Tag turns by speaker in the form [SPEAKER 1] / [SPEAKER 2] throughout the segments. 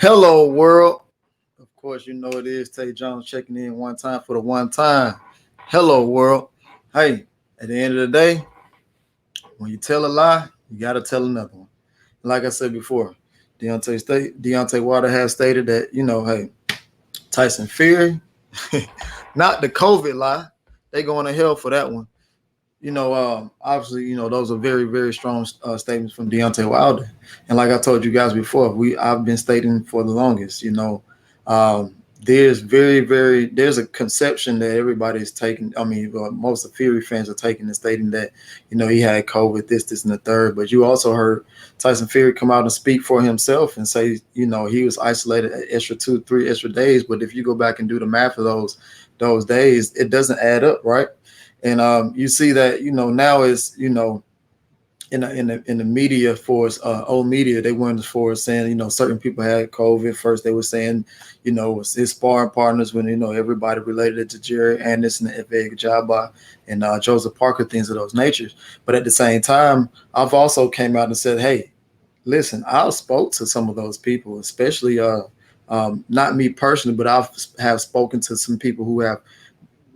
[SPEAKER 1] Hello, world. Of course, you know it is Tay Jones checking in one time for the one time. Hello, world. Hey, at the end of the day, when you tell a lie, you got to tell another one. Like I said before, Deontay Wilder has stated that, hey, Tyson Fury, not the COVID lie, they going to hell for that one. Obviously, those are very, very strong statements from Deontay Wilder. And like I told you guys before, I've been stating for the longest, um, there's a conception that everybody is taking. I mean, most of Fury fans are taking and stating that, he had COVID, this, and the third. But you also heard Tyson Fury come out and speak for himself and say, he was isolated an extra 2, 3 extra days. But if you go back and do the math of those days, it doesn't add up, right? And you see that now is in the media for old media, they went as far as saying certain people had COVID. First they were saying it's his sparring partners, when everybody related it to Jerry Anderson and Efe Jabba and Joseph Parker, things of those natures. But at the same time, I've also came out and said, hey, listen, I spoke to some of those people, especially not me personally, but I have spoken to some people who have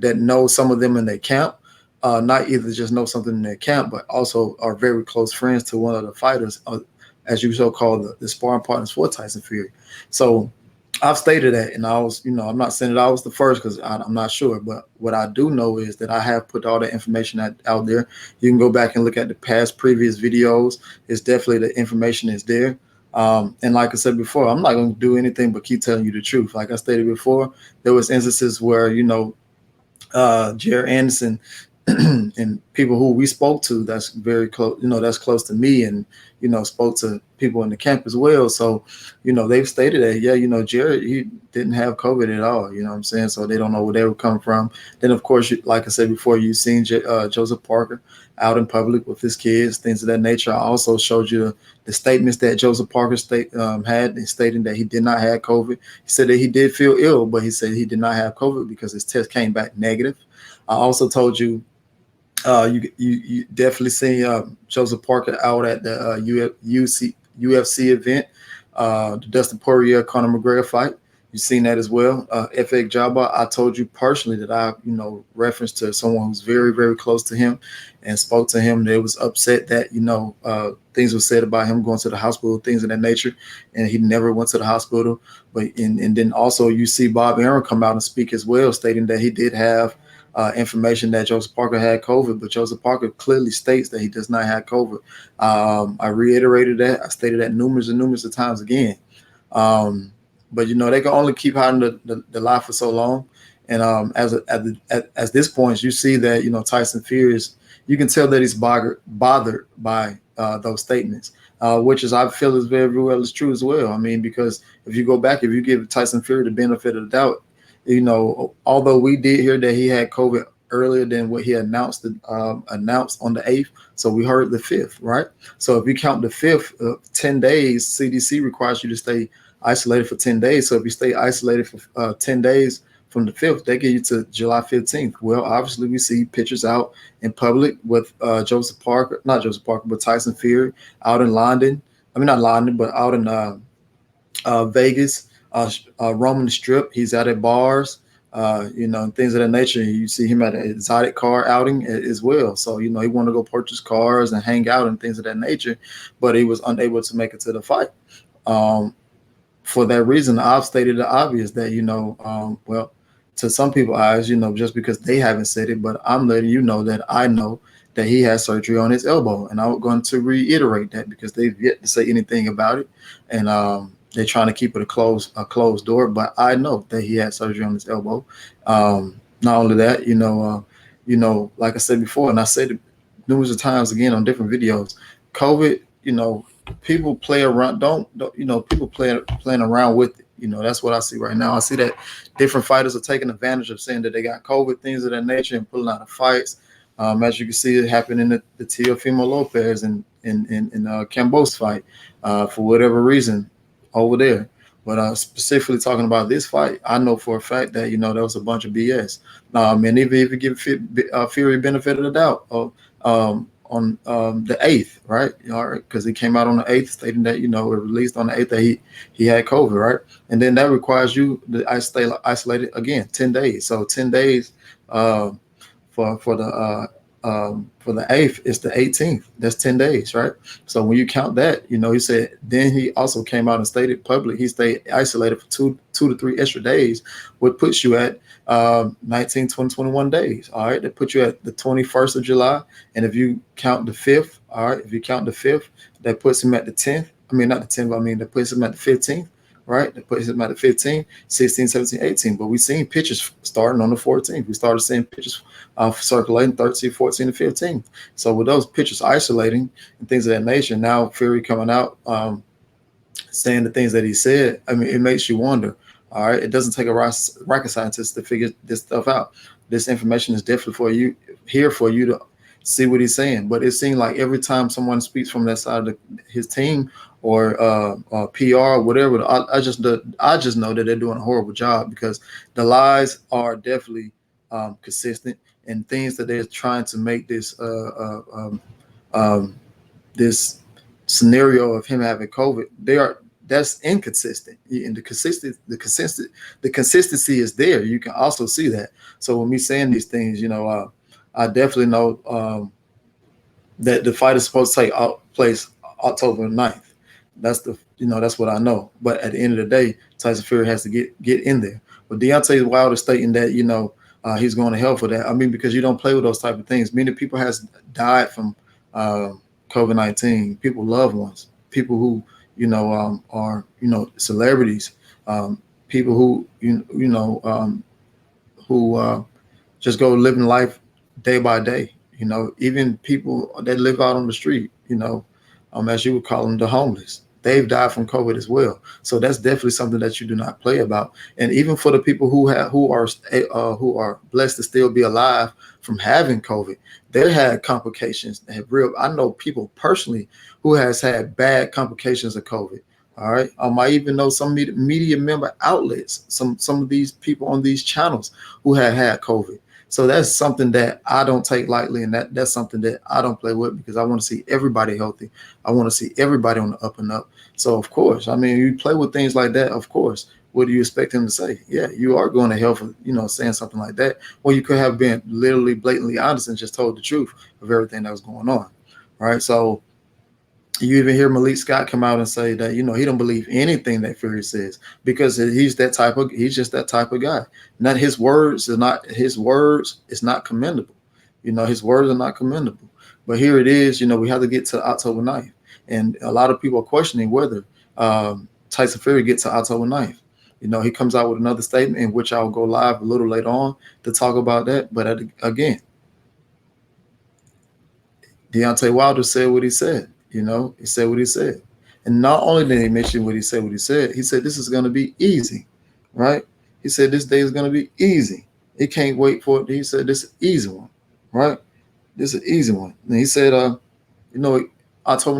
[SPEAKER 1] that know some of them in their camp, not either just know something in their camp, but also are very close friends to one of the fighters, as you so call the sparring partners for Tyson Fury. So I've stated that, and I'm not saying that I was the first because I'm not sure, but what I do know is that I have put all the information out there. You can go back and look at the previous videos. It's definitely the information is there. And like I said before, I'm not going to do anything but keep telling you the truth. Like I stated before, there was instances where Jerry Anderson and people who we spoke to that's very close, that's close to me, and spoke to people in the camp as well. So they've stated that, yeah, Jerry, he didn't have COVID at all, what I'm saying? So they don't know where they were coming from. Then of course, like I said before, you've seen Joseph Parker out in public with his kids, things of that nature. I also showed you the statements that Joseph Parker had in stating that he did not have COVID. He said that he did feel ill, but he said he did not have COVID because his test came back negative. I also told you, you definitely seen Joseph Parker out at the UFC event, the Dustin Poirier Conor McGregor fight. You've seen that as well. Efe Jabba, I told you personally that I, referenced to someone who's very, very close to him and spoke to him. They was upset that, things were said about him going to the hospital, things of that nature, and he never went to the hospital. But and then also you see Bob Arum come out and speak as well, stating that he did have information that Joseph Parker had COVID, but Joseph Parker clearly states that he does not have COVID. I reiterated that. I stated that numerous and numerous of times again. But they can only keep hiding the lie for so long. And at this point, you see that Tyson Fury is. You can tell that he's bothered by those statements, which is I feel is very well is true as well. I mean, because if you go back, if you give Tyson Fury the benefit of the doubt, although we did hear that he had COVID earlier than what he announced on the 8th, so we heard the 5th, right? So if you count the 5th, 10 days, CDC requires you to stay isolated for 10 days. So if you stay isolated for 10 days from the 5th, they get you to July 15th. Well, obviously we see pictures out in public with not Joseph Parker, but Tyson Fury out in London. I mean, not London, but out in Vegas. Roaming the strip, he's out at bars, and things of that nature. You see him at an exotic car outing as well. So, he wanted to go purchase cars and hang out and things of that nature, but he was unable to make it to the fight. For that reason, I've stated the obvious that, well, to some people's eyes, just because they haven't said it, but I'm letting you know that I know that he has surgery on his elbow. And I'm going to reiterate that because they've yet to say anything about it. And, they're trying to keep it a closed door, but I know that he had surgery on his elbow. Not only that, like I said before, and I said it numerous of times again on different videos, COVID, people play around. Don't people playing around with it. That's what I see right now. I see that different fighters are taking advantage of saying that they got COVID, things of that nature, and pulling out of fights. As you can see, it happened in the Teofimo Lopez and in Cambo's fight for whatever reason over there. But specifically talking about this fight, I know for a fact that that was a bunch of BS. And even if you give Fury benefit of the doubt, the 8th, right? All right, because he came out on the 8th, stating that it released on the 8th that he had COVID, right? And then that requires you to stay isolated again 10 days. So 10 days uh, for the 8th, it's the 18th. That's 10 days, right? So when you count that, he said. Then he also came out and stated publicly he stayed isolated for two to three extra days, which puts you at 19, 20, 21 days. All right, that puts you at the 21st of July. And if you count the 5th, all right, if you count the 5th, that puts him at the 10th. I mean, not the 10th, I mean, that puts him at the 15th, right? That puts him at the 15th, 16, 17, 18. But we've seen pictures starting on the 14th. We started seeing pictures circulating 13, 14, and 15. So with those pictures isolating and things of that nature, now Fury coming out saying the things that he said, I mean, it makes you wonder. All right, it doesn't take a rocket scientist to figure this stuff out. This information is definitely for you to see what he's saying. But it seems like every time someone speaks from that side of his team or PR or whatever, I just know that they're doing a horrible job, because the lies are definitely consistent, and things that they're trying to make this scenario of him having COVID, that's inconsistent. And the consistency is there. You can also see that. So when me saying these things, I definitely know that the fight is supposed to take place October 9th. That's what I know. But at the end of the day, Tyson Fury has to get in there. But Deontay Wilder stating that he's going to hell for that. I mean, because you don't play with those type of things. Many people has died from COVID-19. People, loved ones, people who are celebrities, people who who just go living life day by day. Even people that live out on the street. As you would call them, the homeless. They've died from COVID as well. So that's definitely something that you do not play about. And even for the people who are blessed to still be alive from having COVID, they had complications. I know people personally who has had bad complications of COVID. All right. I even know some media member outlets, some of these people on these channels who had COVID. So that's something that I don't take lightly, and that's something that I don't play with, because I want to see everybody healthy. I want to see everybody on the up and up. So of course, I mean, you play with things like that. Of course, what do you expect him to say? Yeah, you are going to hell for saying something like that. Well, you could have been literally blatantly honest and just told the truth of everything that was going on. Right. So you even hear Malik Scott come out and say that he don't believe anything that Fury says, because he's just that type of guy. Not his words is not commendable. His words are not commendable. But here it is. We have to get to October 9th, and a lot of people are questioning whether Tyson Fury gets to October 9th. He comes out with another statement, in which I'll go live a little later on to talk about that. But again, Deontay Wilder said what he said. He said what he said. And not only did he mention he said this is going to be easy, right? He said this day is going to be easy. He can't wait for it. He said this is an easy one, right? This is an easy one. And he said, October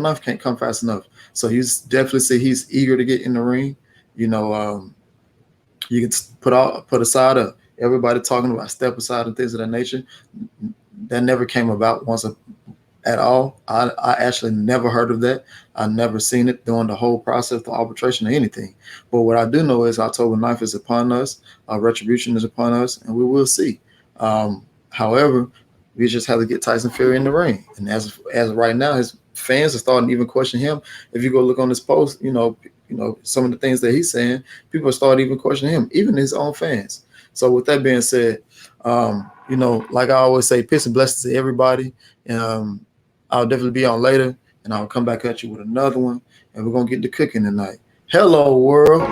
[SPEAKER 1] 9th can't come fast enough. So he's definitely said he's eager to get in the ring. You can put aside everybody talking about step aside and things of that nature. That never came about at all. I actually never heard of that. I never seen it during the whole process of arbitration or anything. But what I do know is October 9th is upon us. Retribution is upon us, and we will see. However, we just have to get Tyson Fury in the ring. And as right now, his fans are starting to even question him. If you go look on this post, some of the things that he's saying, people are starting even questioning him, even his own fans. So with that being said, like I always say, peace and blessings to everybody. I'll definitely be on later, and I'll come back at you with another one, and we're going to get to cooking tonight. Hello, world.